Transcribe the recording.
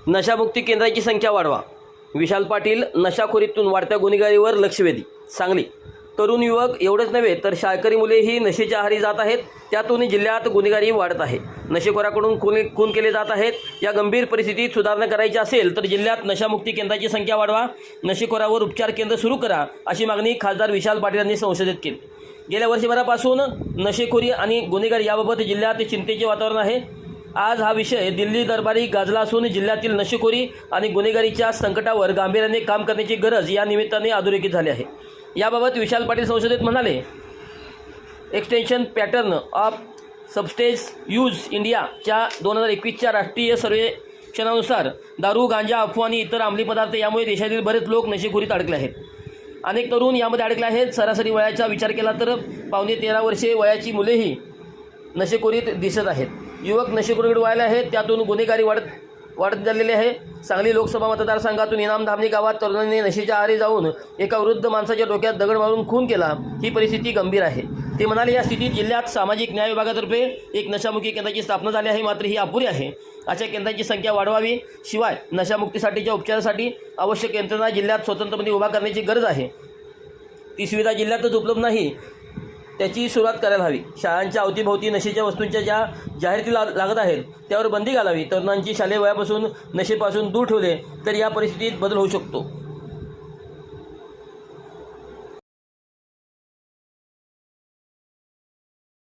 नशामुक्ती केंद्राची संख्या वाढवा. विशाल पाटील. नशाखोरीतून वाढत्या गुन्हेगारीवर लक्षवेधी. सांगली. तरुण युवक एवढंच नव्हे तर शाळकरी मुलेही नशेच्या आहारी जात आहेत. त्यातून जिल्ह्यात गुन्हेगारी वाढत आहे. नशेखोराकडून खून केले जात आहेत. या गंभीर परिस्थितीत सुधारणा करायची असेल तर जिल्ह्यात नशामुक्ती केंद्राची संख्या वाढवा. नशेखोरावर उपचार केंद्र सुरू करा अशी मागणी खासदार विशाल पाटील यांनी संसदेत केली. गेल्या वर्षभरापासून नशेखोरी आणि गुन्हेगारी याबाबत जिल्ह्यात चिंतेचे वातावरण आहे. आज हा विषय दिल्ली दरबारी गाजला असून जिल्ह्यातील नशेखोरी आणि गुन्हेगारीच्या संकटावर गांभीर्याने काम करण्याची गरज या निमित्ताने अधोरेखित झाली आहे. याबाबत विशाल पाटील संसदेत म्हणाले, एक्सटेन्शन पॅटर्न ऑफ सबस्टेन्स यूज इंडियाच्या 2021च्या राष्ट्रीय सर्वेक्षणानुसार दारू, गांजा, अफवा आणि इतर अंमली पदार्थ यामुळे देशातील बरेच लोक नशेखोरीत अडकले आहेत. अनेक तरुण यामध्ये अडकले आहेत. सरासरी वयाचा विचार केला तर 12.5 वर्षे वयाची मुलेही नशेखोरीत दिसत आहेत. युवक नशेखोरीकडे वळाले आहेत. त्यातून गुन्हेगारी वाढत चाललेली आहे. सांगली लोकसभा मतदारसंघातून इनामधामणी गावात तरुणांनी नशेच्या आहारी जाऊन एका वृद्ध माणसाच्या डोक्यात दगड मारून खून केला. ही परिस्थिती गंभीर आहे. ते म्हणाले, या स्थितीत जिल्ह्यात सामाजिक न्याय विभागातर्फे एक नशामुक्ती केंद्राची स्थापना झाली आहे, मात्र ही अपुरी आहे. अशा केंद्रांची संख्या वाढवावी. शिवाय नशामुक्तीसाठीच्या उपचारासाठी आवश्यक यंत्रणा जिल्ह्यात स्वतंत्रपणे उभा करण्याची गरज आहे. ती सुविधा जिल्ह्यातच उपलब्ध नाही, त्याची सुरुवात करायला हवी. शाळांच्या अवतीभोवती नशेच्या वस्तूंच्या ज्या जाहिराती लागत आहेत त्यावर बंदी घालावी. तरुणांची शालेय वयापासून नशेपासून दूर ठेवले तर या परिस्थितीत बदल होऊ शकतो.